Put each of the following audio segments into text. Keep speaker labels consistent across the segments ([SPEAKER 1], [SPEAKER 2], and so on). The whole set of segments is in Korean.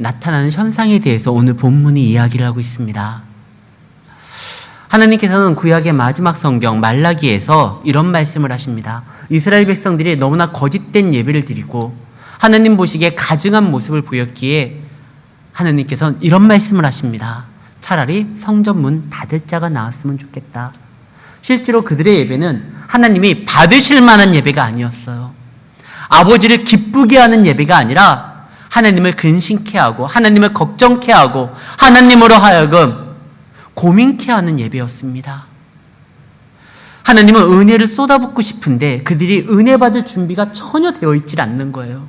[SPEAKER 1] 나타나는 현상에 대해서 오늘 본문이 이야기를 하고 있습니다. 하나님께서는 구약의 마지막 성경 말라기에서 이런 말씀을 하십니다. 이스라엘 백성들이 너무나 거짓된 예배를 드리고 하나님 보시기에 가증한 모습을 보였기에 하나님께서는 이런 말씀을 하십니다. 차라리 성전 문 닫을 자가 나왔으면 좋겠다. 실제로 그들의 예배는 하나님이 받으실 만한 예배가 아니었어요. 아버지를 기쁘게 하는 예배가 아니라 하나님을 근심케 하고 하나님을 걱정케 하고 하나님으로 하여금 고민케 하는 예배였습니다. 하나님은 은혜를 쏟아붓고 싶은데 그들이 은혜 받을 준비가 전혀 되어 있지 않는 거예요.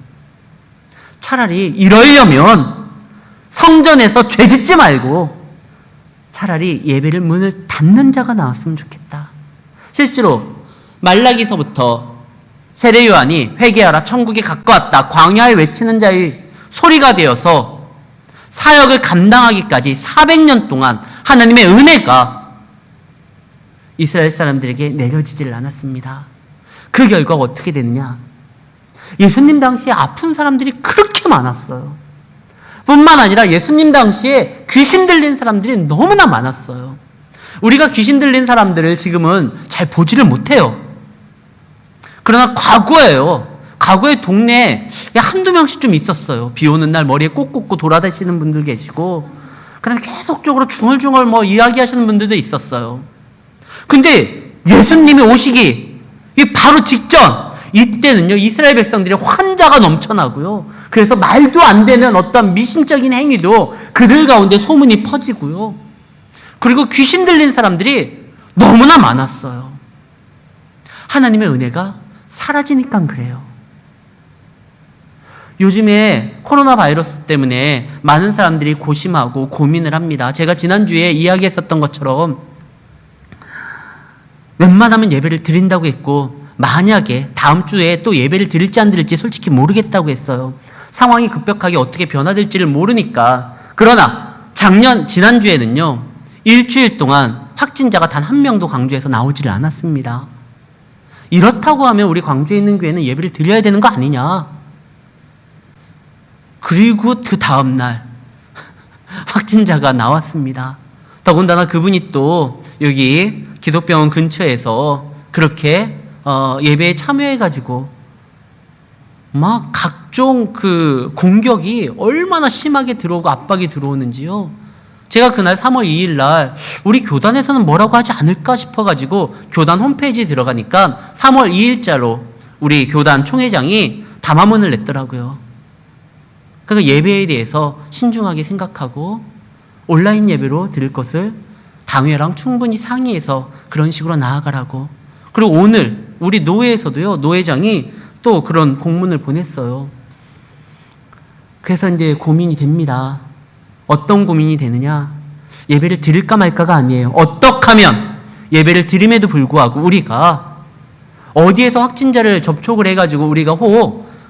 [SPEAKER 1] 차라리 이러려면 성전에서 죄 짓지 말고 차라리 예배를 문을 닫는 자가 나왔으면 좋겠다. 실제로 말라기서부터 세례 요한이 회개하라 천국에 가까웠다 광야에 외치는 자의 소리가 되어서 사역을 감당하기까지 400년 동안 하나님의 은혜가 이스라엘 사람들에게 내려지질 않았습니다. 그 결과가 어떻게 되느냐? 예수님 당시에 아픈 사람들이 그렇게 많았어요. 뿐만 아니라 예수님 당시에 귀신 들린 사람들이 너무나 많았어요. 우리가 귀신 들린 사람들을 지금은 잘 보지를 못해요. 그러나 과거에 동네에 한두 명씩 좀 있었어요. 비 오는 날 머리에 꼭 꽂고 돌아다니시는 분들 계시고, 그다음에 계속적으로 중얼중얼 이야기하시는 분들도 있었어요. 근데 예수님이 오시기 바로 직전, 이때는요, 이스라엘 백성들이 환자가 넘쳐나고요. 그래서 말도 안 되는 어떤 미신적인 행위도 그들 가운데 소문이 퍼지고요. 그리고 귀신 들린 사람들이 너무나 많았어요. 하나님의 은혜가 사라지니까 그래요. 요즘에 코로나 바이러스 때문에 많은 사람들이 고심하고 고민을 합니다. 제가 지난주에 이야기했었던 것처럼 웬만하면 예배를 드린다고 했고 만약에 다음 주에 또 예배를 드릴지 안 드릴지 솔직히 모르겠다고 했어요. 상황이 급격하게 어떻게 변화될지를 모르니까. 그러나 지난주에는요, 일주일 동안 확진자가 단 한 명도 광주에서 나오지를 않았습니다. 이렇다고 하면 우리 광주에 있는 교회는 예배를 드려야 되는 거 아니냐. 그리고 그 다음날 확진자가 나왔습니다. 더군다나 그분이 또 여기 기독병원 근처에서 그렇게 예배에 참여해가지고 막 각종 그 공격이 얼마나 심하게 들어오고 압박이 들어오는지요. 제가 그날 3월 2일 날 우리 교단에서는 뭐라고 하지 않을까 싶어가지고 교단 홈페이지에 들어가니까 3월 2일자로 우리 교단 총회장이 담화문을 냈더라고요. 그러니까 예배에 대해서 신중하게 생각하고 온라인 예배로 드릴 것을 당회랑 충분히 상의해서 그런 식으로 나아가라고. 그리고 오늘 우리 노회에서도요, 노회장이 또 그런 공문을 보냈어요. 그래서 이제 고민이 됩니다. 어떤 고민이 되느냐? 예배를 드릴까 말까가 아니에요. 어떻게 하면 예배를 드림에도 불구하고 우리가 어디에서 확진자를 접촉을 해가지고 우리가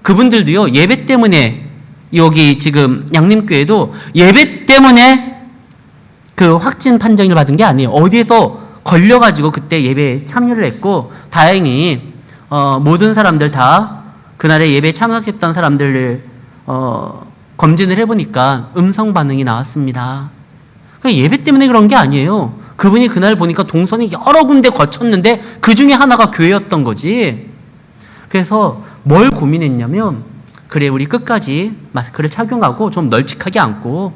[SPEAKER 1] 그분들도요, 예배 때문에 여기 지금 양림교회도 예배 때문에 그 확진 판정을 받은 게 아니에요. 어디에서 걸려가지고 그때 예배에 참여를 했고, 다행히 모든 사람들 다 그날에 예배에 참석했던 사람들을 검진을 해보니까 음성 반응이 나왔습니다. 그러니까 예배 때문에 그런 게 아니에요. 그분이 그날 보니까 동선이 여러 군데 거쳤는데 그 중에 하나가 교회였던 거지. 그래서 뭘 고민했냐면, 그래, 우리 끝까지 마스크를 착용하고 좀 널찍하게 앉고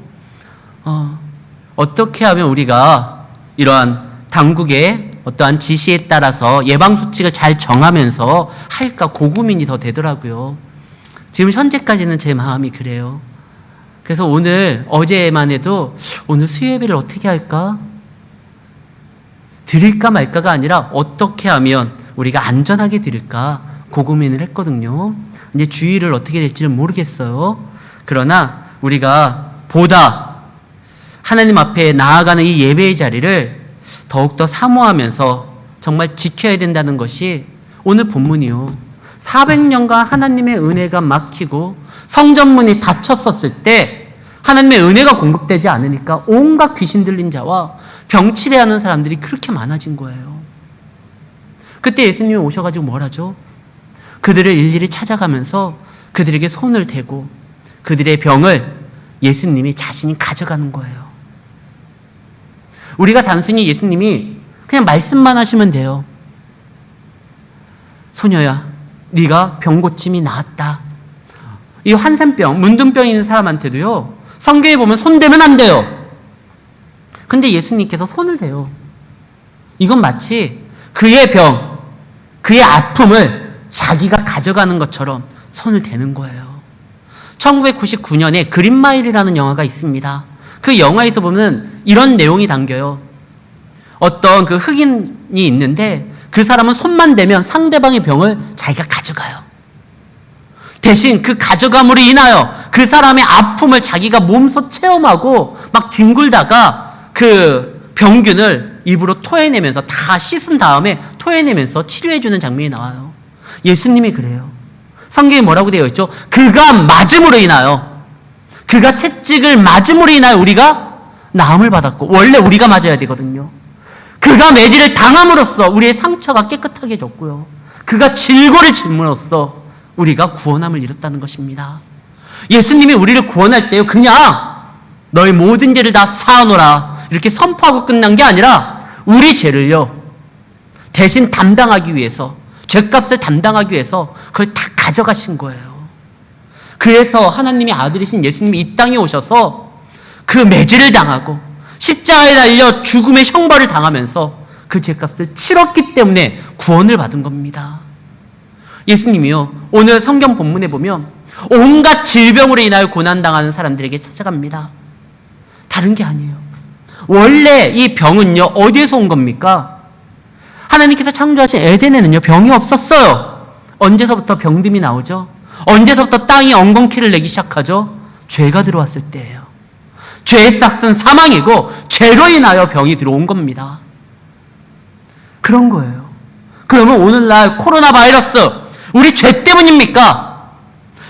[SPEAKER 1] 어떻게 하면 우리가 이러한 당국의 어떠한 지시에 따라서 예방수칙을 잘 정하면서 할까, 고민이 더 되더라고요. 지금 현재까지는 제 마음이 그래요. 그래서 어제만 해도 오늘 수요예배를 어떻게 할까? 드릴까 말까가 아니라 어떻게 하면 우리가 안전하게 드릴까, 고민을 했거든요. 이제 주의를 어떻게 될지는 모르겠어요. 그러나 우리가 보다 하나님 앞에 나아가는 이 예배의 자리를 더욱더 사모하면서 정말 지켜야 된다는 것이 오늘 본문이요. 400년간 하나님의 은혜가 막히고 성전문이 닫혔었을 때 하나님의 은혜가 공급되지 않으니까 온갖 귀신 들린 자와 병치레하는 사람들이 그렇게 많아진 거예요. 그때 예수님이 오셔가지고 뭘 하죠? 그들을 일일이 찾아가면서 그들에게 손을 대고 그들의 병을 예수님이 자신이 가져가는 거예요. 우리가 단순히 예수님이 그냥 말씀만 하시면 돼요. 소녀야, 네가 병 고침이 나았다. 이 환센병, 문둥병 있는 사람한테도요, 성경에 보면 손 대면 안 돼요. 근데 예수님께서 손을 대요. 이건 마치 그의 병, 그의 아픔을 자기가 가져가는 것처럼 손을 대는 거예요. 1999년에 그린마일이라는 영화가 있습니다. 그 영화에서 보면 이런 내용이 담겨요. 어떤 그 흑인이 있는데 그 사람은 손만 대면 상대방의 병을 자기가 가져가요. 대신 그 가져감으로 인하여 그 사람의 아픔을 자기가 몸소 체험하고 막 뒹굴다가 그 병균을 입으로 토해내면서 다 씻은 다음에 토해내면서 치료해주는 장면이 나와요. 예수님이 그래요. 성경에 뭐라고 되어 있죠? 그가 맞음으로 인하여, 그가 채찍을 맞음으로 인하여 우리가 나음을 받았고, 원래 우리가 맞아야 되거든요. 그가 매질을 당함으로써 우리의 상처가 깨끗하게 해졌고요. 그가 질고를 짊으로써 우리가 구원함을 이뤘다는 것입니다. 예수님이 우리를 구원할 때요, 그냥 너의 모든 죄를 다 사하노라 이렇게 선포하고 끝난 게 아니라 우리 죄를요 대신 담당하기 위해서, 죄값을 담당하기 위해서 그걸 다 가져가신 거예요. 그래서 하나님의 아들이신 예수님이 이 땅에 오셔서 그 매질을 당하고 십자가에 달려 죽음의 형벌을 당하면서 그 죄값을 치렀기 때문에 구원을 받은 겁니다. 예수님이요, 오늘 성경 본문에 보면 온갖 질병으로 인하여 고난당하는 사람들에게 찾아갑니다. 다른 게 아니에요. 원래 이 병은요, 어디에서 온 겁니까? 하나님께서 창조하신 에덴에는요, 병이 없었어요. 언제서부터 병듦이 나오죠? 언제서부터 땅이 엉겅퀴를 내기 시작하죠? 죄가 들어왔을 때예요. 죄의 싹은 사망이고 죄로 인하여 병이 들어온 겁니다. 그런 거예요. 그러면 오늘날 코로나 바이러스, 우리 죄 때문입니까?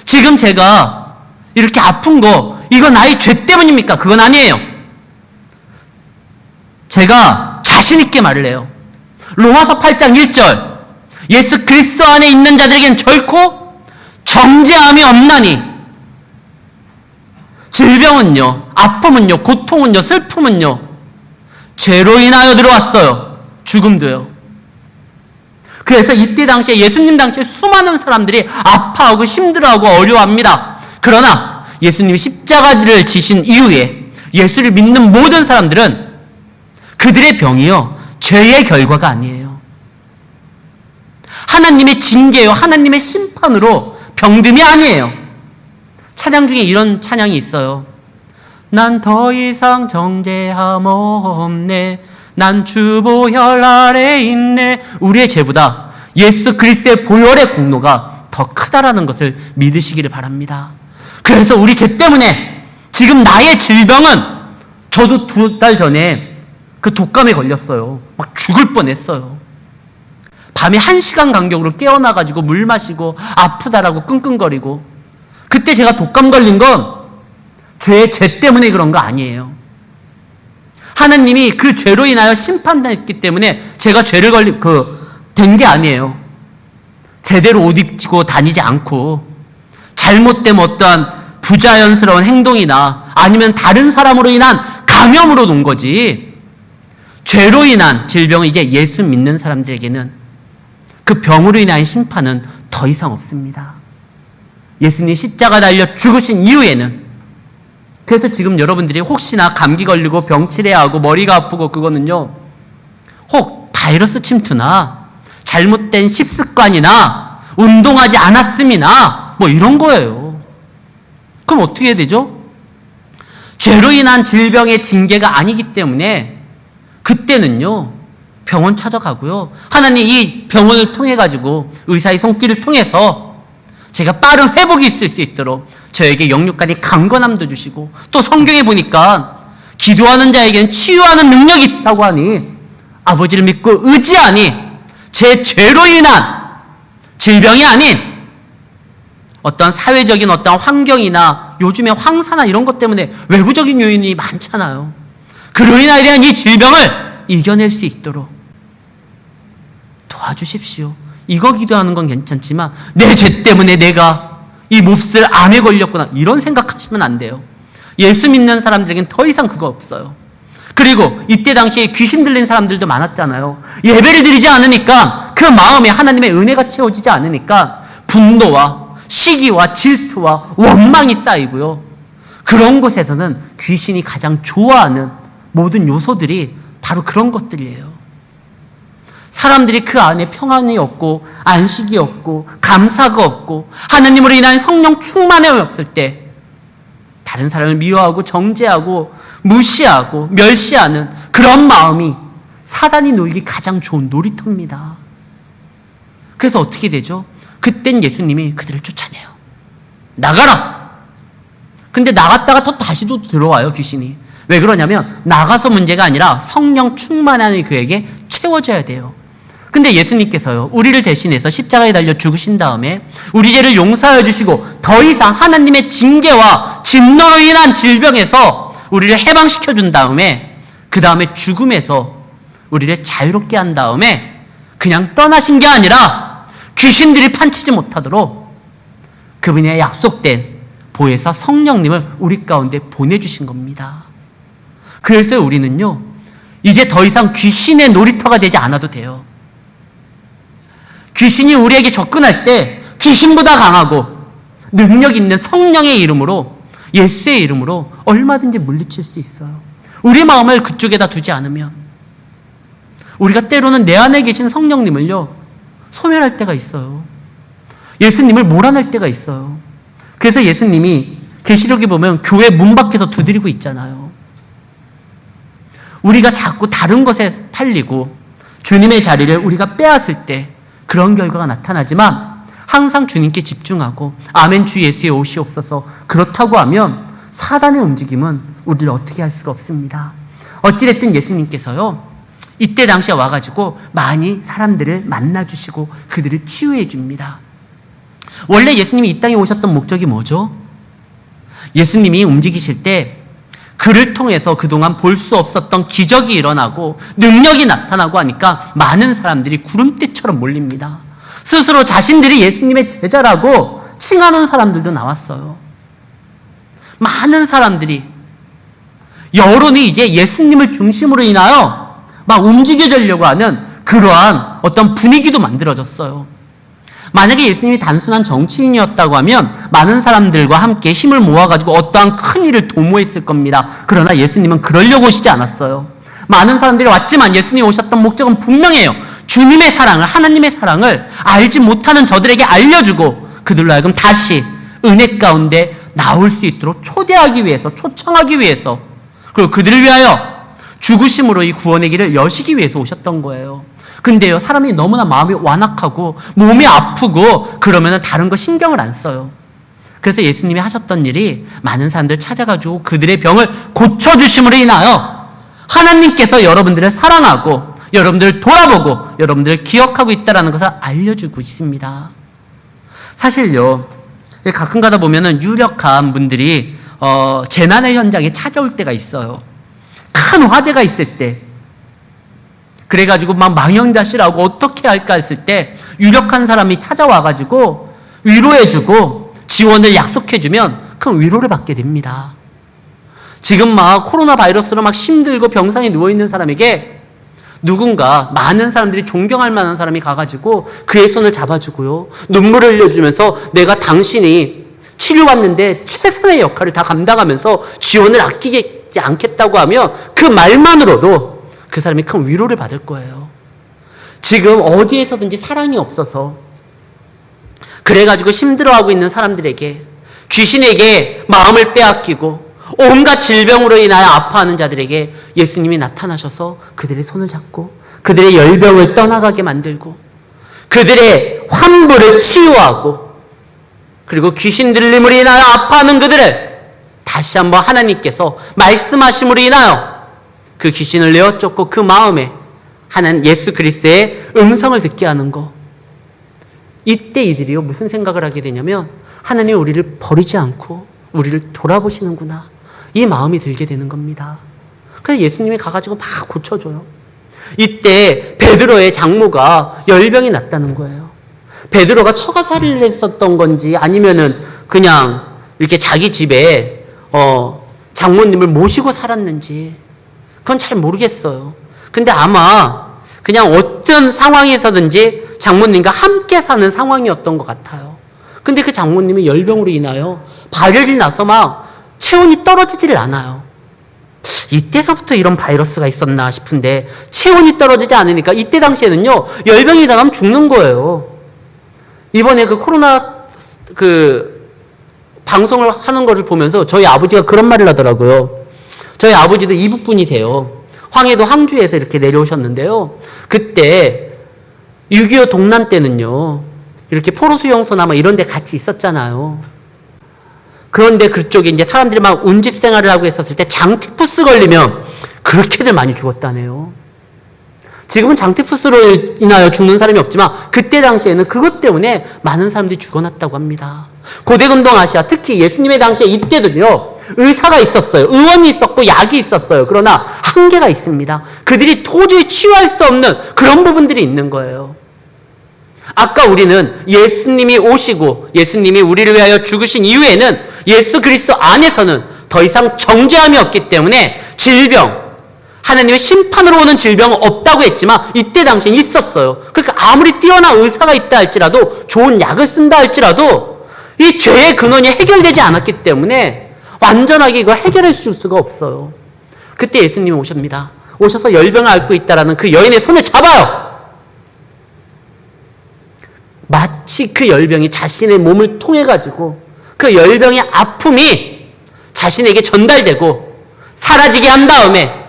[SPEAKER 1] 지금 제가 이렇게 아픈 거, 이거 나의 죄 때문입니까? 그건 아니에요. 제가 자신 있게 말을 해요. 로마서 8장 1절, 예수 그리스도 안에 있는 자들에겐 결코 정죄함이 없나니. 질병은요, 아픔은요, 고통은요, 슬픔은요, 죄로 인하여 들어왔어요. 죽음도요. 그래서 이때 당시에, 예수님 당시에 수많은 사람들이 아파하고 힘들어하고 어려워합니다. 그러나 예수님이 십자가를 지신 이후에 예수를 믿는 모든 사람들은 그들의 병이요, 죄의 결과가 아니에요. 하나님의 징계요, 하나님의 심판으로 병듦이 아니에요. 찬양 중에 이런 찬양이 있어요. 난 더 이상 정죄함 없네, 난 주 보혈 아래 있네. 우리의 죄보다 예수 그리스도의 보혈의 공로가 더 크다라는 것을 믿으시기를 바랍니다. 그래서 우리 죄 때문에 지금 나의 질병은, 저도 2달 전에 그 독감에 걸렸어요. 막 죽을 뻔했어요. 밤에 1시간 간격으로 깨어나가지고 물 마시고 아프다라고 끙끙거리고. 그때 제가 독감 걸린 건 죄 때문에 그런 거 아니에요. 하나님이 그 죄로 인하여 심판했기 때문에 제가 죄를 된 게 아니에요. 제대로 옷 입고 다니지 않고 잘못된 어떠한 부자연스러운 행동이나 아니면 다른 사람으로 인한 감염으로 놓은 거지, 죄로 인한 질병은 이제 예수 믿는 사람들에게는 그 병으로 인한 심판은 더 이상 없습니다. 예수님이 십자가 달려 죽으신 이후에는. 그래서 지금 여러분들이 혹시나 감기 걸리고 병치레야 하고 머리가 아프고, 그거는요, 혹 바이러스 침투나 잘못된 식습관이나 운동하지 않았음이나 뭐 이런 거예요. 그럼 어떻게 해야 되죠? 죄로 인한 질병의 징계가 아니기 때문에 그때는요, 병원 찾아가고요, 하나님 이 병원을 통해 가지고, 의사의 손길을 통해서 제가 빠른 회복이 있을 수 있도록 저에게 영육간의 강건함도 주시고, 또 성경에 보니까 기도하는 자에게는 치유하는 능력이 있다고 하니 아버지를 믿고 의지하니 제 죄로 인한 질병이 아닌 어떤 사회적인 어떤 환경이나 요즘에 황사나 이런 것 때문에 외부적인 요인이 많잖아요. 그로 인하여 대한 이 질병을 이겨낼 수 있도록 도와주십시오. 이거 기도하는 건 괜찮지만 내 죄 때문에 내가 이 몹쓸 암에 걸렸구나, 이런 생각하시면 안 돼요. 예수 믿는 사람들에겐 더 이상 그거 없어요. 그리고 이때 당시에 귀신 들린 사람들도 많았잖아요. 예배를 드리지 않으니까 그 마음에 하나님의 은혜가 채워지지 않으니까 분노와 시기와 질투와 원망이 쌓이고요. 그런 곳에서는 귀신이 가장 좋아하는 모든 요소들이 바로 그런 것들이에요. 사람들이 그 안에 평안이 없고 안식이 없고 감사가 없고 하나님으로 인한 성령 충만함이 없을 때 다른 사람을 미워하고 정죄하고 무시하고 멸시하는 그런 마음이 사단이 놀기 가장 좋은 놀이터입니다. 그래서 어떻게 되죠? 그땐 예수님이 그들을 쫓아내요. 나가라! 근데 나갔다가 또 다시 또 들어와요, 귀신이. 왜 그러냐면 나가서 문제가 아니라 성령 충만함이 그에게 채워져야 돼요. 근데 예수님께서요, 우리를 대신해서 십자가에 달려 죽으신 다음에 우리 죄를 용서해 주시고 더 이상 하나님의 징계와 진노로 인한 질병에서 우리를 해방시켜 준 다음에 그 다음에 죽음에서 우리를 자유롭게 한 다음에 그냥 떠나신 게 아니라 귀신들이 판치지 못하도록 그분의 약속된 보혜사 성령님을 우리 가운데 보내주신 겁니다. 그래서 우리는요, 이제 더 이상 귀신의 놀이터가 되지 않아도 돼요. 귀신이 우리에게 접근할 때 귀신보다 강하고 능력 있는 성령의 이름으로, 예수의 이름으로 얼마든지 물리칠 수 있어요. 우리 마음을 그쪽에다 두지 않으면. 우리가 때로는 내 안에 계신 성령님을요, 소멸할 때가 있어요. 예수님을 몰아낼 때가 있어요. 그래서 예수님이 계시록에 보면 교회 문 밖에서 두드리고 있잖아요. 우리가 자꾸 다른 것에 팔리고 주님의 자리를 우리가 빼앗을 때 그런 결과가 나타나지만 항상 주님께 집중하고 아멘 주 예수의 오시옵소서 그렇다고 하면 사단의 움직임은 우리를 어떻게 할 수가 없습니다. 어찌됐든 예수님께서요, 이때 당시에 와가지고 많이 사람들을 만나주시고 그들을 치유해 줍니다. 원래 예수님이 이 땅에 오셨던 목적이 뭐죠? 예수님이 움직이실 때 그를 통해서 그동안 볼 수 없었던 기적이 일어나고 능력이 나타나고 하니까 많은 사람들이 구름대처럼 몰립니다. 스스로 자신들이 예수님의 제자라고 칭하는 사람들도 나왔어요. 많은 사람들이, 여론이 이제 예수님을 중심으로 인하여 막 움직여지려고 하는 그러한 어떤 분위기도 만들어졌어요. 만약에 예수님이 단순한 정치인이었다고 하면 많은 사람들과 함께 힘을 모아가지고 어떠한 큰 일을 도모했을 겁니다. 그러나 예수님은 그러려고 오시지 않았어요. 많은 사람들이 왔지만 예수님이 오셨던 목적은 분명해요. 주님의 사랑을, 하나님의 사랑을 알지 못하는 저들에게 알려주고 그들로 하여금 다시 은혜 가운데 나올 수 있도록 초대하기 위해서, 초청하기 위해서, 그리고 그들을 위하여 죽으심으로 이 구원의 길을 여시기 위해서 오셨던 거예요. 근데요, 사람이 너무나 마음이 완악하고 몸이 아프고 그러면 다른 거 신경을 안 써요. 그래서 예수님이 하셨던 일이 많은 사람들 찾아가지고 그들의 병을 고쳐주심으로 인하여 하나님께서 여러분들을 사랑하고 여러분들을 돌아보고 여러분들을 기억하고 있다는 것을 알려주고 있습니다. 사실요, 가끔 가다 보면은 유력한 분들이 재난의 현장에 찾아올 때가 있어요. 큰 화재가 있을 때, 그래가지고 막 망연자실하고 어떻게 할까 했을 때 유력한 사람이 찾아와가지고 위로해주고 지원을 약속해주면 큰 위로를 받게 됩니다. 지금 막 코로나 바이러스로 막 힘들고 병상에 누워있는 사람에게 누군가, 많은 사람들이 존경할 만한 사람이 가가지고 그의 손을 잡아주고요, 눈물을 흘려주면서 내가 당신이 치료받는데 최선의 역할을 다 감당하면서 지원을 아끼지 않겠다고 하면 그 말만으로도 그 사람이 큰 위로를 받을 거예요. 지금 어디에서든지 사랑이 없어서 그래가지고 힘들어하고 있는 사람들에게, 귀신에게 마음을 빼앗기고 온갖 질병으로 인하여 아파하는 자들에게 예수님이 나타나셔서 그들의 손을 잡고 그들의 열병을 떠나가게 만들고 그들의 환부를 치유하고, 그리고 귀신 들림으로 인하여 아파하는 그들을 다시 한번 하나님께서 말씀하심으로 인하여 그 귀신을 내어 쫓고 그 마음에 하나님 예수 그리스도의 음성을 듣게 하는 거. 이때 이들이요, 무슨 생각을 하게 되냐면 하나님이 우리를 버리지 않고 우리를 돌아보시는구나, 이 마음이 들게 되는 겁니다. 그래서 예수님이 가가지고 막 고쳐줘요. 이때 베드로의 장모가 열병이 났다는 거예요. 베드로가 처가살이를 했었던 건지 아니면은 그냥 이렇게 자기 집에 장모님을 모시고 살았는지 그건 잘 모르겠어요. 근데 아마 그냥 어떤 상황에서든지 장모님과 함께 사는 상황이었던 것 같아요. 근데 그 장모님이 열병으로 인하여 발열이 나서 막 체온이 떨어지질 않아요. 이때서부터 이런 바이러스가 있었나 싶은데 체온이 떨어지지 않으니까 이때 당시에는요 열병이 일어나면 죽는 거예요. 이번에 그 코로나 방송을 하는 거를 보면서 저희 아버지가 그런 말을 하더라고요. 저희 아버지도 이북 분이세요. 황해도 항주에서 이렇게 내려오셨는데요. 그때 6.25 동란 때는요 이렇게 포로수용소나 막 이런 데 같이 있었잖아요. 그런데 그쪽에 이제 사람들이 막 운집 생활을 하고 있었을 때 장티푸스 걸리면 그렇게들 많이 죽었다네요. 지금은 장티푸스로 인하여 죽는 사람이 없지만 그때 당시에는 그것 때문에 많은 사람들이 죽어났다고 합니다. 고대근동 아시아, 특히 예수님의 당시에 이때도요 의사가 있었어요. 의원이 있었고 약이 있었어요. 그러나 한계가 있습니다. 그들이 도저히 치유할 수 없는 그런 부분들이 있는 거예요. 아까 우리는 예수님이 오시고 예수님이 우리를 위하여 죽으신 이후에는 예수 그리스도 안에서는 더 이상 정죄함이 없기 때문에 질병, 하나님의 심판으로 오는 질병은 없다고 했지만 이때 당시엔 있었어요. 그러니까 아무리 뛰어난 의사가 있다 할지라도 좋은 약을 쓴다 할지라도 이 죄의 근원이 해결되지 않았기 때문에 완전하게 이걸 해결해 줄 수가 없어요. 그때 예수님이 오십니다. 오셔서 열병을 앓고 있다라는 그 여인의 손을 잡아요. 마치 그 열병이 자신의 몸을 통해 가지고 그 열병의 아픔이 자신에게 전달되고 사라지게 한 다음에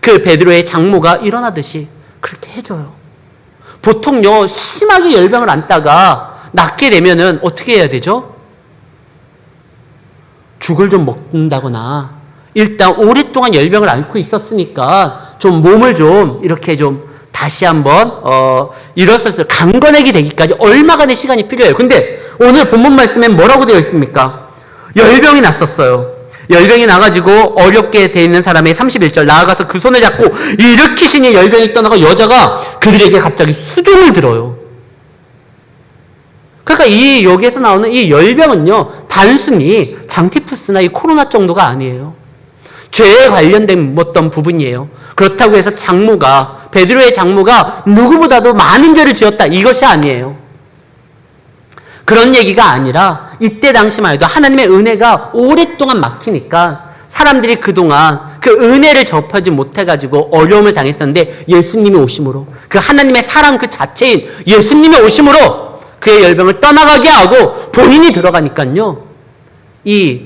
[SPEAKER 1] 그 베드로의 장모가 일어나듯이 그렇게 해줘요. 보통요 심하게 열병을 앓다가 낫게 되면은 어떻게 해야 되죠? 죽을 좀 먹는다거나 일단 오랫동안 열병을 앓고 있었으니까 좀 몸을 좀 이렇게 좀 다시 한번 일어서서 강건하게 되기까지 얼마간의 시간이 필요해요. 근데 오늘 본문 말씀엔 뭐라고 되어 있습니까? 열병이 났었어요. 열병이 나가지고 어렵게 돼 있는 사람의 31절 나아가서 그 손을 잡고 일으키시니 열병이 떠나가 여자가 그들에게 갑자기 수종을 들어요. 그러니까 여기에서 나오는 이 열병은요 단순히 장티푸스나 이 코로나 정도가 아니에요. 죄에 관련된 어떤 부분이에요. 그렇다고 해서 베드로의 장모가 누구보다도 많은 죄를 지었다 이것이 아니에요. 그런 얘기가 아니라 이때 당시만 해도 하나님의 은혜가 오랫동안 막히니까 사람들이 그동안 그 은혜를 접하지 못해가지고 어려움을 당했었는데 예수님이 오심으로 그 하나님의 사랑 그 자체인 예수님의 오심으로 그의 열병을 떠나가게 하고 본인이 들어가니까요 이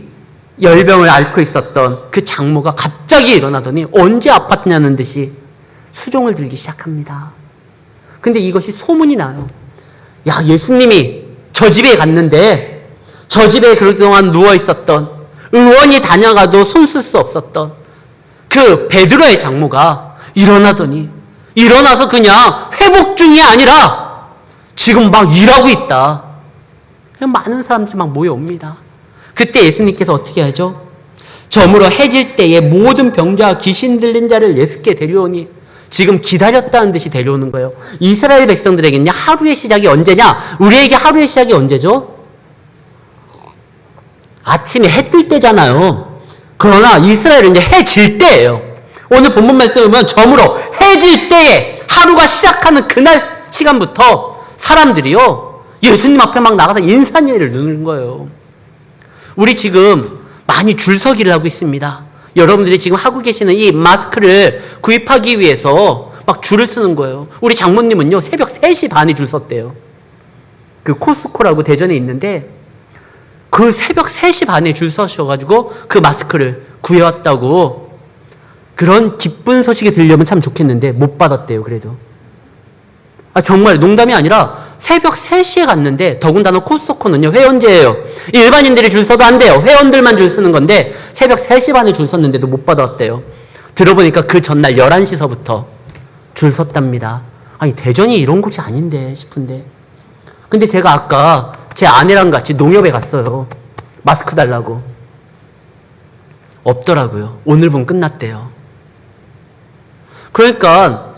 [SPEAKER 1] 열병을 앓고 있었던 그 장모가 갑자기 일어나더니 언제 아팠냐는 듯이 수종을 들기 시작합니다. 근데 이것이 소문이 나요. 야, 예수님이 저 집에 갔는데 저 집에 그동안 누워 있었던 의원이 다녀가도 손 쓸 수 없었던 그 베드로의 장모가 일어나더니 일어나서 그냥 회복 중이 아니라 지금 막 일하고 있다. 많은 사람들이 막 모여옵니다. 그때 예수님께서 어떻게 하죠? 저물어 해질 때에 모든 병자와 귀신 들린 자를 예수께 데려오니 지금 기다렸다는 듯이 데려오는 거예요. 이스라엘 백성들에게는요 하루의 시작이 언제냐? 우리에게 하루의 시작이 언제죠? 아침에 해 뜰 때잖아요. 그러나 이스라엘은 이제 해 질 때예요. 오늘 본문 말씀을 보면 저물어 해 질 때에 하루가 시작하는 그날 시간부터 사람들이요 예수님 앞에 막 나가서 인사예를 누는 거예요. 우리 지금 많이 줄서기를 하고 있습니다. 여러분들이 지금 하고 계시는 이 마스크를 구입하기 위해서 막 줄을 쓰는 거예요. 우리 장모님은요 새벽 3시 반에 줄 섰대요. 그 코스코라고 대전에 있는데 그 새벽 3시 반에 줄 서셔가지고 그 마스크를 구해왔다고. 그런 기쁜 소식이 들려면 참 좋겠는데 못 받았대요. 그래도 정말 농담이 아니라 새벽 3시에 갔는데 더군다나 코스트코는요 회원제예요. 일반인들이 줄 서도 안 돼요. 회원들만 줄 서는 건데 새벽 3시 반에 줄 섰는데도 못 받아왔대요. 들어보니까 그 전날 11시서부터 줄 섰답니다. 아니 대전이 이런 곳이 아닌데 싶은데. 근데 제가 아까 제 아내랑 같이 농협에 갔어요. 마스크 달라고. 없더라고요. 오늘 분 끝났대요. 그러니까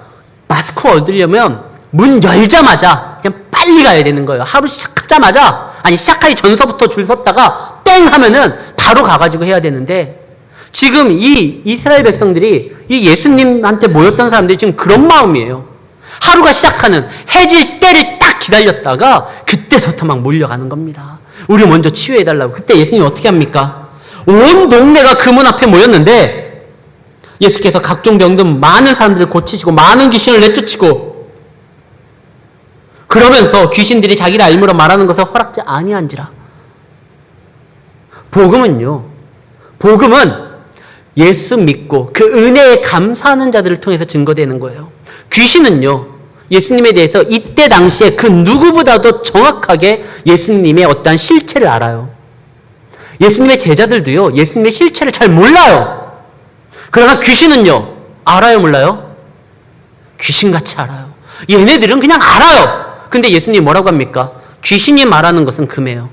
[SPEAKER 1] 마스크 얻으려면 문 열자마자 그냥 빨리 가야 되는 거예요. 하루 시작하자마자, 아니 시작하기 전서부터 줄 섰다가 땡 하면은 바로 가가지고 해야 되는데 지금 이 이스라엘 백성들이 이 예수님한테 모였던 사람들이 지금 그런 마음이에요. 하루가 시작하는 해질 때를 딱 기다렸다가 그때부터 막 몰려가는 겁니다. 우리 먼저 치유해달라고. 그때 예수님이 어떻게 합니까? 온 동네가 그 문 앞에 모였는데 예수께서 각종 병든 많은 사람들을 고치시고 많은 귀신을 내쫓으시고 그러면서 귀신들이 자기를 알므로 말하는 것을 허락지 아니한지라. 복음은 예수 믿고 그 은혜에 감사하는 자들을 통해서 증거되는 거예요. 귀신은요, 예수님에 대해서 이때 당시에 그 누구보다도 정확하게 예수님의 어떠한 실체를 알아요. 예수님의 제자들도요, 예수님의 실체를 잘 몰라요. 그러나 귀신은요, 알아요, 몰라요? 귀신같이 알아요. 얘네들은 그냥 알아요. 근데 예수님이 뭐라고 합니까? 귀신이 말하는 것은 금해요.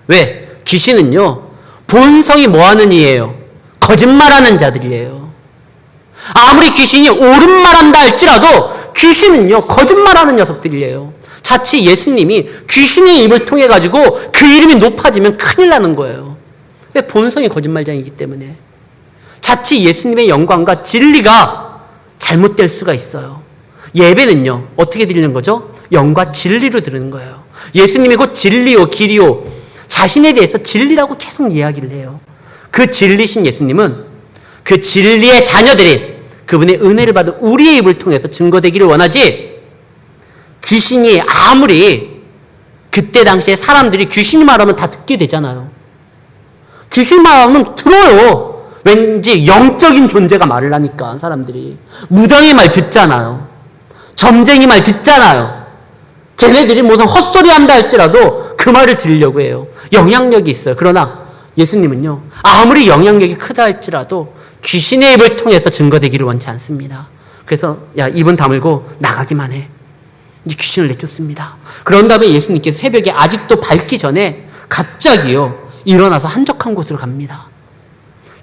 [SPEAKER 1] 왜? 귀신은요, 본성이 뭐하는 이예요? 거짓말하는 자들이에요. 아무리 귀신이 옳은 말한다 할지라도 귀신은요, 거짓말하는 녀석들이에요. 자칫 예수님이 귀신의 입을 통해 가지고 그 이름이 높아지면 큰일 나는 거예요. 왜? 본성이 거짓말장이기 때문에. 자칫 예수님의 영광과 진리가 잘못될 수가 있어요. 예배는요, 어떻게 드리는 거죠? 영과 진리로 드리는 거예요. 예수님이 곧 진리요, 길이요, 자신에 대해서 진리라고 계속 이야기를 해요. 그 진리신 예수님은 그 진리의 자녀들인 그분의 은혜를 받은 우리의 입을 통해서 증거되기를 원하지, 귀신이 아무리 그때 당시에 사람들이 귀신이 말하면 다 듣게 되잖아요. 귀신 말하면 들어요. 왠지 영적인 존재가 말을 하니까 사람들이. 무당의 말 듣잖아요. 점쟁이 말 듣잖아요. 걔네들이 무슨 헛소리 한다 할지라도 그 말을 들으려고 해요. 영향력이 있어요. 그러나 예수님은요, 아무리 영향력이 크다 할지라도 귀신의 입을 통해서 증거되기를 원치 않습니다. 그래서 야, 입은 다물고 나가기만 해. 이 귀신을 내쫓습니다. 그런 다음에 예수님께서 새벽에 아직도 밝기 전에 갑자기요, 일어나서 한적한 곳으로 갑니다.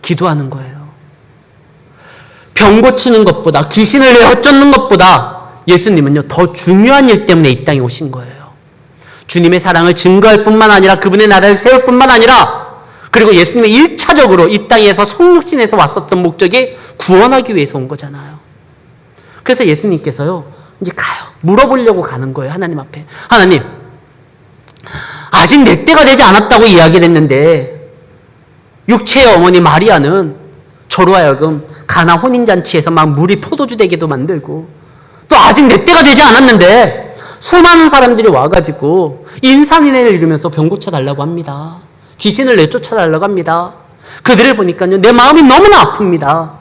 [SPEAKER 1] 기도하는 거예요. 병 고치는 것보다, 귀신을 내쫓는 것보다 예수님은요, 더 중요한 일 때문에 이 땅에 오신 거예요. 주님의 사랑을 증거할 뿐만 아니라 그분의 나라를 세울 뿐만 아니라, 그리고 예수님이 1차적으로 이 땅에서 성육신에서 왔었던 목적이 구원하기 위해서 온 거잖아요. 그래서 예수님께서요, 이제 가요. 물어보려고 가는 거예요. 하나님 앞에. 하나님, 아직 내 때가 되지 않았다고 이야기를 했는데 육체의 어머니 마리아는 저로 하여금 가나 혼인잔치에서 막 물이 포도주 되게도 만들고, 또 아직 내 때가 되지 않았는데 수많은 사람들이 와가지고 인산인해를 이루면서 병 고쳐달라고 합니다. 귀신을 내쫓아달라고 합니다. 그들을 보니까요, 내 마음이 너무나 아픕니다.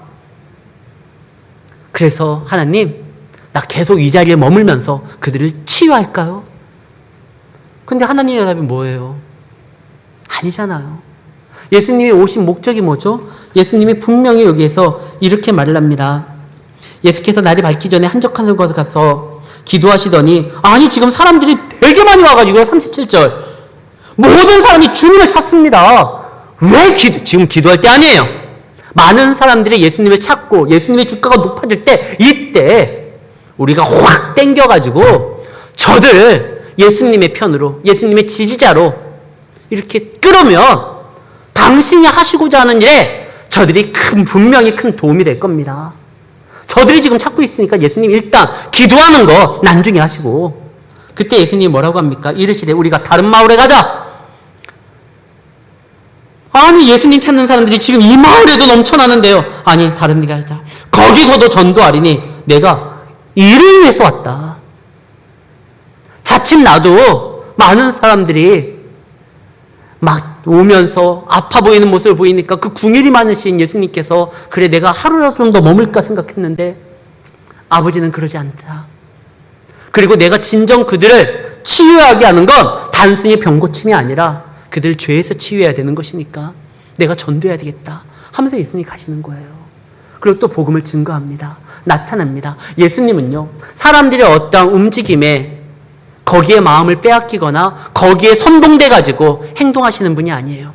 [SPEAKER 1] 그래서 하나님, 나 계속 이 자리에 머물면서 그들을 치유할까요? 근데 하나님의 대답이 뭐예요? 아니잖아요. 예수님이 오신 목적이 뭐죠? 예수님이 분명히 여기에서 이렇게 말을 합니다. 예수께서 날이 밝기 전에 한적한 곳에 가서 기도하시더니, 아니 지금 사람들이 되게 많이 와가지고 37절, 모든 사람이 주님을 찾습니다. 왜 지금 기도할 때 아니에요. 많은 사람들이 예수님을 찾고 예수님의 주가가 높아질 때, 이때 우리가 확 땡겨가지고 저들을 예수님의 편으로, 예수님의 지지자로 이렇게 끌으면 당신이 하시고자 하는 일에 저들이 분명히 큰 도움이 될 겁니다. 저들이 지금 찾고 있으니까 예수님 일단 기도하는 거 나중에 하시고. 그때 예수님이 뭐라고 합니까? 이르시되 우리가 다른 마을에 가자. 아니, 예수님 찾는 사람들이 지금 이 마을에도 넘쳐나는데요. 아니, 다른 데가 가자. 거기서도 전도하리니 내가 이를 위해서 왔다. 자칫 나도 많은 사람들이 막 오면서 아파 보이는 모습을 보이니까 그 궁일이 많으신 예수님께서, 그래 내가 하루라도 좀 더 머물까 생각했는데 아버지는 그러지 않다. 그리고 내가 진정 그들을 치유하게 하는 건 단순히 병 고침이 아니라 그들 죄에서 치유해야 되는 것이니까 내가 전도해야 되겠다 하면서 예수님이 가시는 거예요. 그리고 또 복음을 증거합니다. 나타납니다. 예수님은요, 사람들의 어떠한 움직임에 거기에 마음을 빼앗기거나 거기에 선동돼 가지고 행동하시는 분이 아니에요.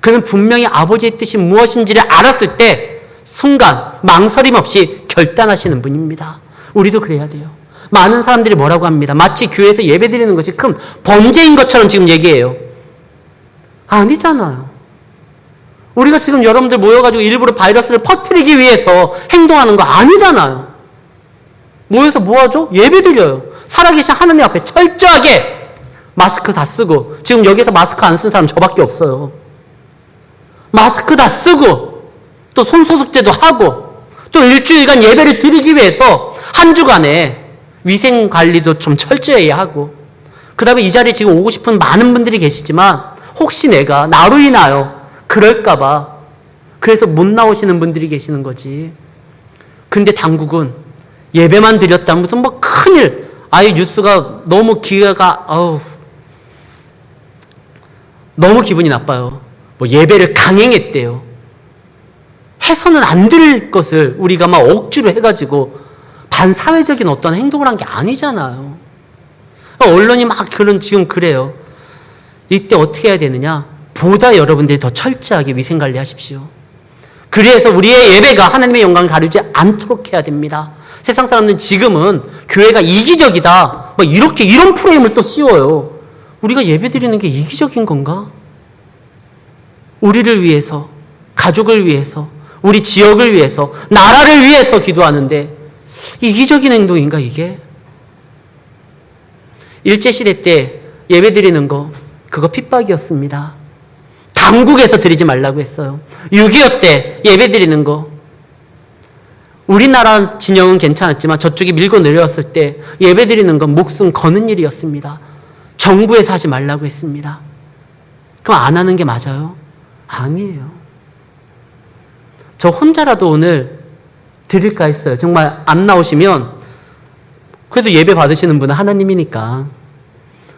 [SPEAKER 1] 그는 분명히 아버지의 뜻이 무엇인지를 알았을 때 순간 망설임 없이 결단하시는 분입니다. 우리도 그래야 돼요. 많은 사람들이 뭐라고 합니다. 마치 교회에서 예배드리는 것이 큰 범죄인 것처럼 지금 얘기해요. 아니잖아요. 우리가 지금 여러분들 모여가지고 일부러 바이러스를 퍼뜨리기 위해서 행동하는 거 아니잖아요. 모여서 뭐 하죠? 예배 드려요. 살아계신 하느님 앞에 철저하게 마스크 다 쓰고, 지금 여기서 마스크 안 쓴 사람 저밖에 없어요. 마스크 다 쓰고, 또 손소독제도 하고, 또 일주일간 예배를 드리기 위해서 한 주간에 위생관리도 좀 철저히 하고, 그 다음에 이 자리에 지금 오고 싶은 많은 분들이 계시지만 혹시 내가 나로 인하여 그럴까봐 그래서 못 나오시는 분들이 계시는 거지. 근데 당국은 예배만 드렸다면 무슨 뭐 큰일, 아예 뉴스가 너무 기회가, 너무 기분이 나빠요. 뭐 예배를 강행했대요. 해서는 안 될 것을 우리가 막 억지로 해가지고 반사회적인 어떤 행동을 한 게 아니잖아요. 언론이 막 지금 그래요. 이때 어떻게 해야 되느냐? 보다 여러분들이 더 철저하게 위생관리 하십시오. 그래서 우리의 예배가 하나님의 영광을 가리지 않도록 해야 됩니다. 세상 사람들은 지금은 교회가 이기적이다, 뭐 이런 프레임을 또 씌워요. 우리가 예배 드리는 게 이기적인 건가? 우리를 위해서, 가족을 위해서, 우리 지역을 위해서, 나라를 위해서 기도하는데 이기적인 행동인가 이게? 일제시대 때 예배 드리는 거, 그거 핍박이었습니다. 당국에서 드리지 말라고 했어요. 6.25 때 예배 드리는 거, 우리나라 진영은 괜찮았지만 저쪽이 밀고 내려왔을 때 예배 드리는 건 목숨 거는 일이었습니다. 정부에서 하지 말라고 했습니다. 그럼 안 하는 게 맞아요? 아니에요. 저 혼자라도 오늘 드릴까 했어요. 정말 안 나오시면 그래도 예배 받으시는 분은 하나님이니까.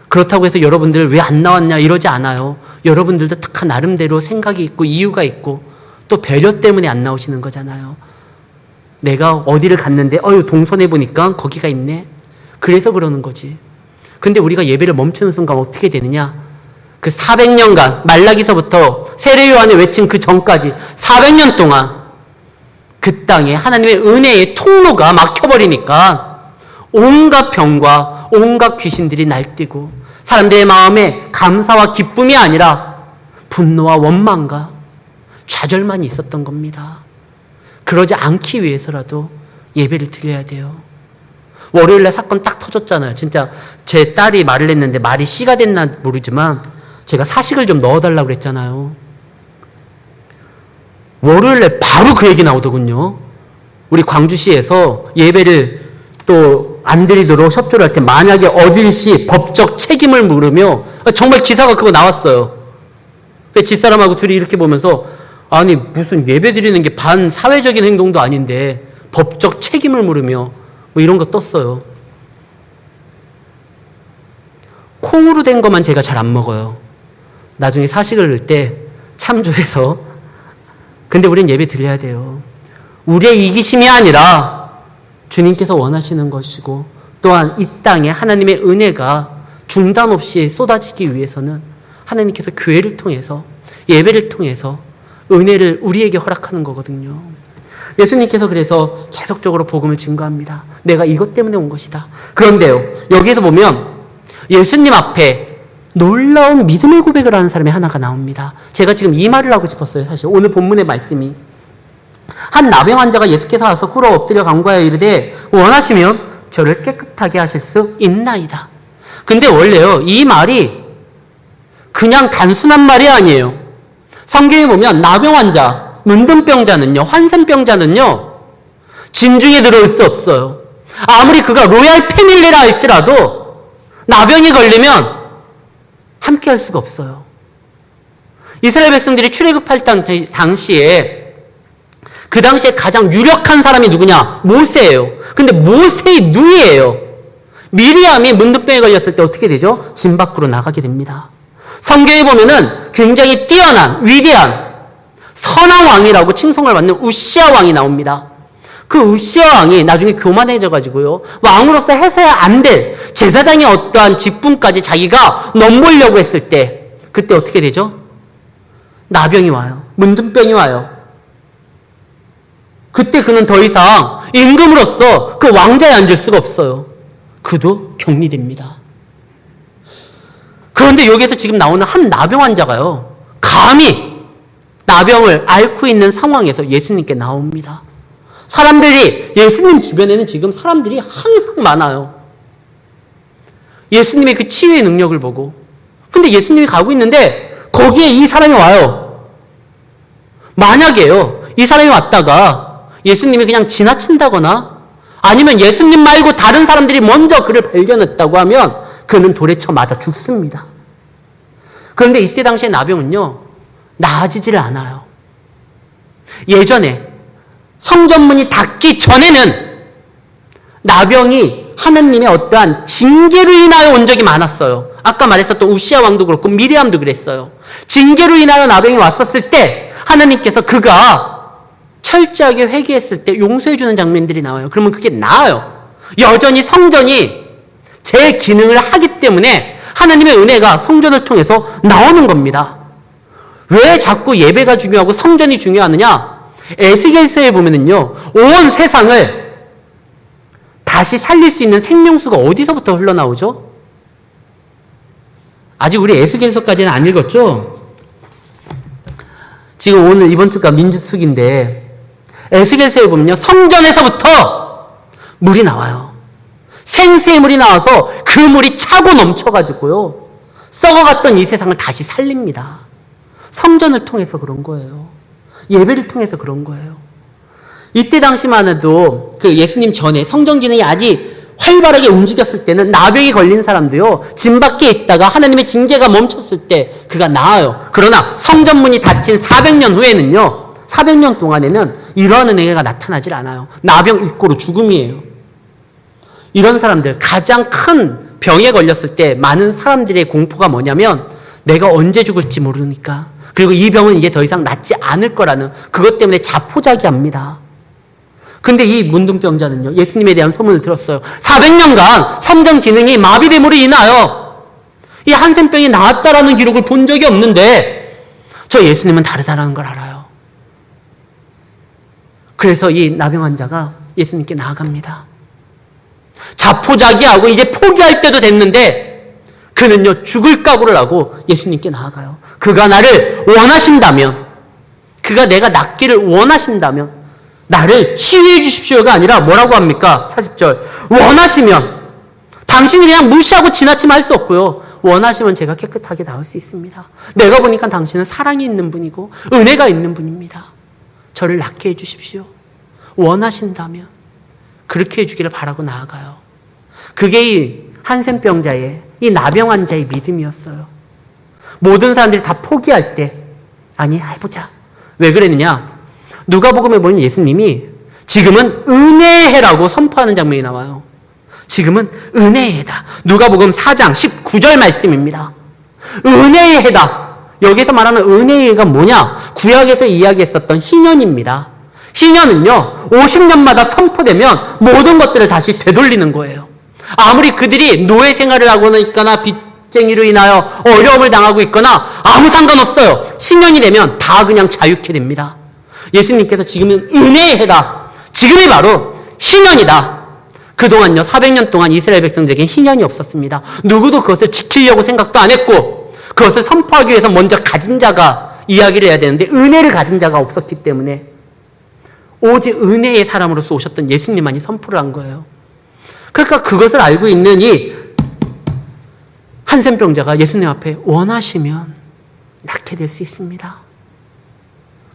[SPEAKER 1] 그렇다고 해서 여러분들 왜 안 나왔냐 이러지 않아요. 여러분들도 다 나름대로 생각이 있고 이유가 있고 또 배려 때문에 안 나오시는 거잖아요. 내가 어디를 갔는데 동선해 보니까 거기가 있네. 그래서 그러는 거지. 근데 우리가 예배를 멈추는 순간 어떻게 되느냐? 그 400년간 말라기서부터 세례요한이 외친 그 전까지 400년 동안 그 땅에 하나님의 은혜의 통로가 막혀버리니까 온갖 병과 온갖 귀신들이 날뛰고 사람들의 마음에 감사와 기쁨이 아니라 분노와 원망과 좌절만 있었던 겁니다. 그러지 않기 위해서라도 예배를 드려야 돼요. 월요일날 사건 딱 터졌잖아요. 진짜 제 딸이 말을 했는데 말이 씨가 됐나 모르지만 제가 사식을 좀 넣어달라고 그랬잖아요. 월요일날 바로 그 얘기 나오더군요. 우리 광주시에서 예배를 또 안 드리도록 협조를 할 때 만약에 어질시 법적 책임을 물으며 정말 기사가 그거 나왔어요. 집사람하고 둘이 이렇게 보면서 아니 무슨 예배 드리는 게 반사회적인 행동도 아닌데 법적 책임을 물으며 뭐 이런 거 떴어요. 콩으로 된 것만 제가 잘 안 먹어요. 나중에 사식을 넣을 때 참조해서. 근데 우린 예배 드려야 돼요. 우리의 이기심이 아니라 주님께서 원하시는 것이고 또한 이 땅에 하나님의 은혜가 중단 없이 쏟아지기 위해서는 하나님께서 교회를 통해서 예배를 통해서 은혜를 우리에게 허락하는 거거든요. 예수님께서 그래서 계속적으로 복음을 증거합니다. 내가 이것 때문에 온 것이다. 그런데요, 여기에서 보면 예수님 앞에 놀라운 믿음의 고백을 하는 사람이 하나가 나옵니다. 제가 지금 이 말을 하고 싶었어요. 사실 오늘 본문의 말씀이 한 나병 환자가 예수께서 와서 꿇어 엎드려 간구하여 이르되 원하시면 저를 깨끗하게 하실 수 있나이다. 근데 원래요, 이 말이 그냥 단순한 말이 아니에요. 성경에 보면 나병 환자, 문둥병자는요, 환센병자는요 진중에 들어올 수 없어요. 아무리 그가 로얄 패밀리라 할지라도 나병이 걸리면 함께 할 수가 없어요. 이스라엘 백성들이 출애굽할 당시에 그 당시에 가장 유력한 사람이 누구냐? 모세예요. 근데 모세의 누이예요. 미리암이 문둥병에 걸렸을 때 어떻게 되죠? 진 밖으로 나가게 됩니다. 성경에 보면은 굉장히 뛰어난 위대한 선한 왕이라고 칭송을 받는 우시아 왕이 나옵니다. 그 우시아 왕이 나중에 교만해져가지고요, 왕으로서 해서야 안 될 제사장의 어떠한 직분까지 자기가 넘보려고 했을 때 그때 어떻게 되죠? 나병이 와요. 문둥병이 와요. 그때 그는 더 이상 임금으로서 그 왕자에 앉을 수가 없어요. 그도 격리됩니다. 그런데 여기에서 지금 나오는 한 나병 환자가요, 감히 나병을 앓고 있는 상황에서 예수님께 나옵니다. 사람들이, 예수님 주변에는 지금 사람들이 항상 많아요. 예수님의 그 치유의 능력을 보고. 근데 예수님이 가고 있는데 거기에 이 사람이 와요. 만약에요, 이 사람이 왔다가 예수님이 그냥 지나친다거나 아니면 예수님 말고 다른 사람들이 먼저 그를 발견했다고 하면 그는 돌에 쳐 맞아 죽습니다. 그런데 이때 당시에 나병은요, 나아지지를 않아요. 예전에 성전문이 닫기 전에는 나병이 하나님의 어떠한 징계로 인하여 온 적이 많았어요. 아까 말했었던 우시아 왕도 그렇고 미리암도 그랬어요. 징계로 인하여 나병이 왔었을 때 하나님께서 그가 철저하게 회개했을 때 용서해 주는 장면들이 나와요. 그러면 그게 나아요. 여전히 성전이 제 기능을 하기 때문에 하나님의 은혜가 성전을 통해서 나오는 겁니다. 왜 자꾸 예배가 중요하고 성전이 중요하느냐? 에스겔서에 보면은요, 온 세상을 다시 살릴 수 있는 생명수가 어디서부터 흘러나오죠? 아직 우리 에스겔서까지는 안 읽었죠? 지금 오늘 이번 주가 민주숙인데 에스겔서에 보면요, 성전에서부터 물이 나와요. 생수의 물이 나와서 그 물이 차고 넘쳐가지고요, 썩어갔던 이 세상을 다시 살립니다. 성전을 통해서 그런 거예요. 예배를 통해서 그런 거예요. 이때 당시만 해도 그 예수님 전에 성전 기능이 아직 활발하게 움직였을 때는 나병이 걸린 사람도요, 진 밖에 있다가 하나님의 징계가 멈췄을 때 그가 나아요. 그러나 성전문이 닫힌 400년 후에는요, 400년 동안에는 이러한 은혜가 나타나질 않아요. 나병 입고로 죽음이에요. 이런 사람들, 가장 큰 병에 걸렸을 때 많은 사람들의 공포가 뭐냐면 내가 언제 죽을지 모르니까, 그리고 이 병은 이제 더 이상 낫지 않을 거라는 그것 때문에 자포자기합니다. 근데 이 문둥병자는요, 예수님에 대한 소문을 들었어요. 400년간 성전 기능이 마비됨으로 인하여 이 한센병이 나았다라는 기록을 본 적이 없는데 저 예수님은 다르다라는 걸 알아요. 그래서 이 나병 환자가 예수님께 나아갑니다. 자포자기하고 이제 포기할 때도 됐는데 그는요, 죽을 각오를 하고 예수님께 나아가요. 그가 나를 원하신다면, 그가 내가 낫기를 원하신다면 나를 치유해 주십시오가 아니라 뭐라고 합니까? 40절. 원하시면, 당신이 그냥 무시하고 지나치면 할 수 없고요, 원하시면 제가 깨끗하게 나을 수 있습니다. 내가 보니까 당신은 사랑이 있는 분이고 은혜가 있는 분입니다. 저를 낫게 해 주십시오. 원하신다면 그렇게 해주기를 바라고 나아가요. 그게 이 한센병자의, 이 나병 환자의 믿음이었어요. 모든 사람들이 다 포기할 때, 아니, 해보자. 왜 그랬느냐? 누가복음에 보면 예수님이 지금은 은혜의 해라고 선포하는 장면이 나와요. 지금은 은혜의 해다. 누가복음 4장 19절 말씀입니다. 은혜의 해다. 여기서 말하는 은혜의 해가 뭐냐? 구약에서 이야기했었던 희년입니다. 희년은요, 50년마다 선포되면 모든 것들을 다시 되돌리는 거예요. 아무리 그들이 노예 생활을 하거나 있거나 빚쟁이로 인하여 어려움을 당하고 있거나 아무 상관없어요. 신년이 되면 다 그냥 자유케 됩니다. 예수님께서 지금은 은혜의 해다. 지금이 바로 희년이다. 그동안요, 400년 동안 이스라엘 백성들에겐 희년이 없었습니다. 누구도 그것을 지키려고 생각도 안 했고 그것을 선포하기 위해서 먼저 가진 자가 이야기를 해야 되는데 은혜를 가진 자가 없었기 때문에 오직 은혜의 사람으로서 오셨던 예수님만이 선포를 한 거예요. 그러니까 그것을 알고 있는 이 한센병자가 예수님 앞에 원하시면 낫게 될 수 있습니다.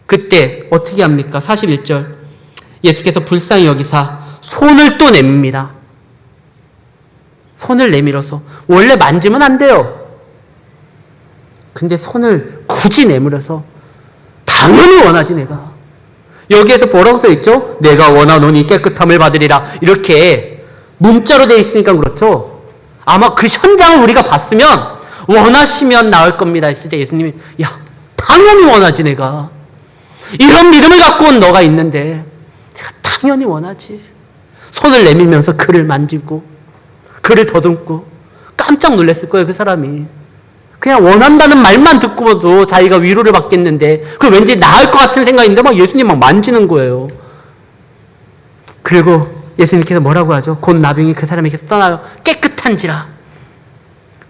[SPEAKER 1] 그때 어떻게 합니까? 41절. 예수께서 불쌍히 여기사 손을 또 내밉니다. 손을 내밀어서, 원래 만지면 안 돼요. 근데 손을 굳이 내밀어서, 당연히 원하지 내가. 여기에서 뭐라고 써있죠? 내가 원하노니 깨끗함을 받으리라. 이렇게 문자로 되어 있으니까 그렇죠. 아마 그 현장을 우리가 봤으면 원하시면 나을 겁니다 했을 때 예수님이, 야, 당연히 원하지 내가. 이런 믿음을 갖고 온 너가 있는데 내가 당연히 원하지. 손을 내밀면서 그를 만지고 그를 더듬고 깜짝 놀랐을 거예요. 그 사람이 그냥 원한다는 말만 듣고도 자기가 위로를 받겠는데 그 왠지 나을 것 같은 생각인데 막 예수님 막 만지는 거예요. 그리고 예수님께서 뭐라고 하죠? 곧 나병이 그 사람에게 떠나요. 깨끗한지라.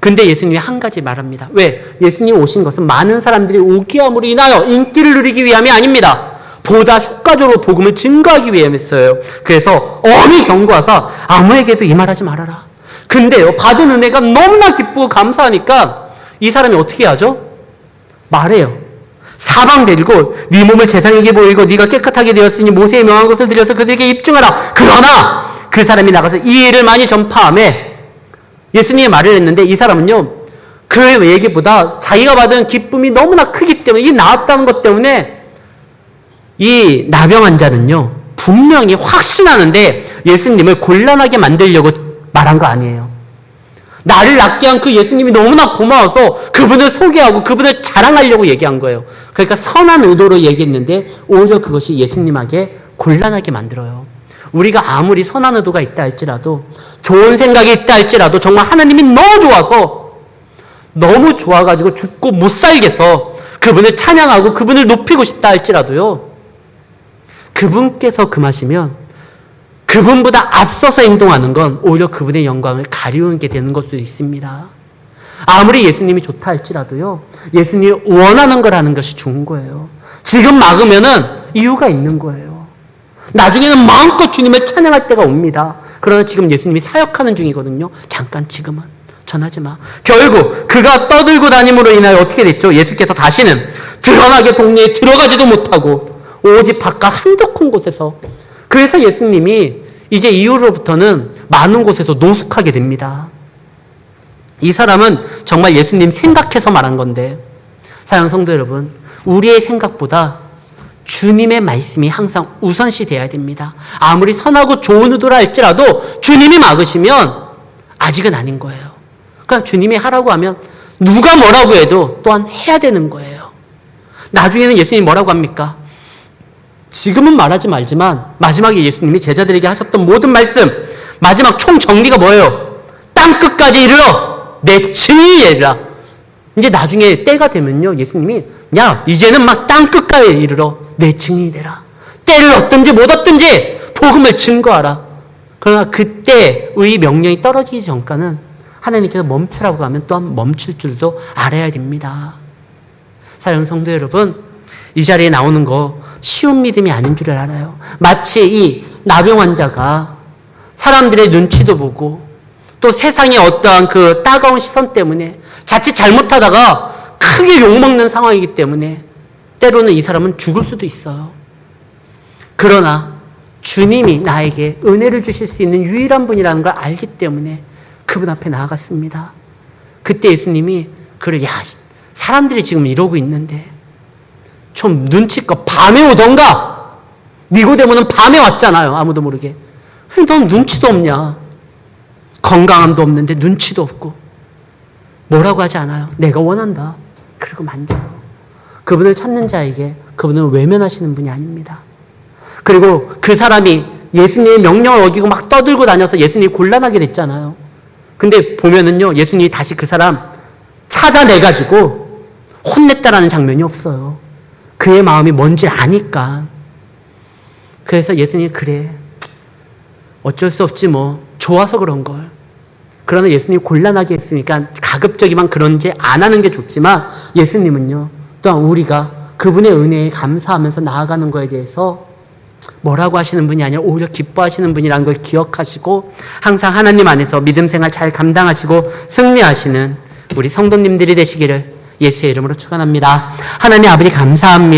[SPEAKER 1] 근데 예수님이 한 가지 말합니다. 왜? 예수님이 오신 것은 많은 사람들이 오게 함으로 인하여 인기를 누리기 위함이 아닙니다. 보다 효과적으로 복음을 증거하기 위함이었어요. 그래서 엄히 경고하사 아무에게도 이 말하지 말아라. 근데요, 받은 은혜가 너무나 기쁘고 감사하니까 이 사람이 어떻게 하죠? 말해요. 사방 데리고 네 몸을 제사장에게 보이고 네가 깨끗하게 되었으니 모세의 명한 것을 드려서 그들에게 입증하라. 그러나 그 사람이 나가서 이 일을 많이 전파하며 예수님이 말을 했는데 이 사람은요, 그 얘기보다 자기가 받은 기쁨이 너무나 크기 때문에, 이 나았다는 것 때문에 이 나병 환자는요, 분명히 확신하는데 예수님을 곤란하게 만들려고 말한 거 아니에요. 나를 낫게 한 그 예수님이 너무나 고마워서 그분을 소개하고 그분을 자랑하려고 얘기한 거예요. 그러니까 선한 의도로 얘기했는데 오히려 그것이 예수님에게 곤란하게 만들어요. 우리가 아무리 선한 의도가 있다 할지라도, 좋은 생각이 있다 할지라도, 정말 하나님이 너무 좋아서, 너무 좋아가지고 죽고 못 살겠어 그분을 찬양하고 그분을 높이고 싶다 할지라도요, 그분께서 금하시면 그분보다 앞서서 행동하는 건 오히려 그분의 영광을 가리우게 되는 것도 있습니다. 아무리 예수님이 좋다 할지라도요, 예수님이 원하는 걸 하는 것이 좋은 거예요. 지금 막으면은 이유가 있는 거예요. 나중에는 마음껏 주님을 찬양할 때가 옵니다. 그러나 지금 예수님이 사역하는 중이거든요. 잠깐 지금은 전하지 마. 결국 그가 떠들고 다님으로 인하여 어떻게 됐죠? 예수께서 다시는 드러나게 동네에 들어가지도 못하고 오직 바깥 한적한 곳에서, 그래서 예수님이 이제 이후로부터는 많은 곳에서 노숙하게 됩니다. 이 사람은 정말 예수님 생각해서 말한 건데, 사랑하는 성도 여러분, 우리의 생각보다 주님의 말씀이 항상 우선시 돼야 됩니다. 아무리 선하고 좋은 의도라 할지라도 주님이 막으시면 아직은 아닌 거예요. 그러니까 주님이 하라고 하면 누가 뭐라고 해도 또한 해야 되는 거예요. 나중에는 예수님이 뭐라고 합니까? 지금은 말하지 말지만 마지막에 예수님이 제자들에게 하셨던 모든 말씀, 마지막 총 정리가 뭐예요? 땅끝까지 이르러 내 증인이 되리라. 이제 나중에 때가 되면요, 예수님이 야, 이제는 막 땅끝까지 이르러 내 증인이 되라. 때를 얻든지 못 얻든지 복음을 증거하라. 그러나 그때의 명령이 떨어지기 전까지는 하나님께서 멈추라고 하면 또한 멈출 줄도 알아야 됩니다. 사랑하는 성도 여러분, 이 자리에 나오는 거 쉬운 믿음이 아닌 줄을 알아요. 마치 이 나병 환자가 사람들의 눈치도 보고 또 세상의 어떠한 그 따가운 시선 때문에 자칫 잘못하다가 크게 욕먹는 상황이기 때문에 때로는 이 사람은 죽을 수도 있어요. 그러나 주님이 나에게 은혜를 주실 수 있는 유일한 분이라는 걸 알기 때문에 그분 앞에 나아갔습니다. 그때 예수님이 그래, 야, 사람들이 지금 이러고 있는데 좀 눈치껏 밤에 오던가. 니고데모는 밤에 왔잖아요. 아무도 모르게. 넌 눈치도 없냐. 건강함도 없는데 눈치도 없고. 뭐라고 하지 않아요. 내가 원한다. 그리고 만져요. 그분을 찾는 자에게 그분은 외면하시는 분이 아닙니다. 그리고 그 사람이 예수님의 명령을 어기고 막 떠들고 다녀서 예수님이 곤란하게 됐잖아요. 근데 보면은요, 예수님이 다시 그 사람 찾아내가지고 혼냈다라는 장면이 없어요. 그의 마음이 뭔지 아니까. 그래서 예수님이 그래, 어쩔 수 없지 뭐, 좋아서 그런 걸. 그러나 예수님이 곤란하게 했으니까 가급적이면 그런지 안 하는 게 좋지만, 예수님은요, 또한 우리가 그분의 은혜에 감사하면서 나아가는 거에 대해서 뭐라고 하시는 분이 아니라 오히려 기뻐하시는 분이라는 걸 기억하시고 항상 하나님 안에서 믿음 생활 잘 감당하시고 승리하시는 우리 성도님들이 되시기를 예수의 이름으로 축원합니다. 하나님 아버지 감사합니다.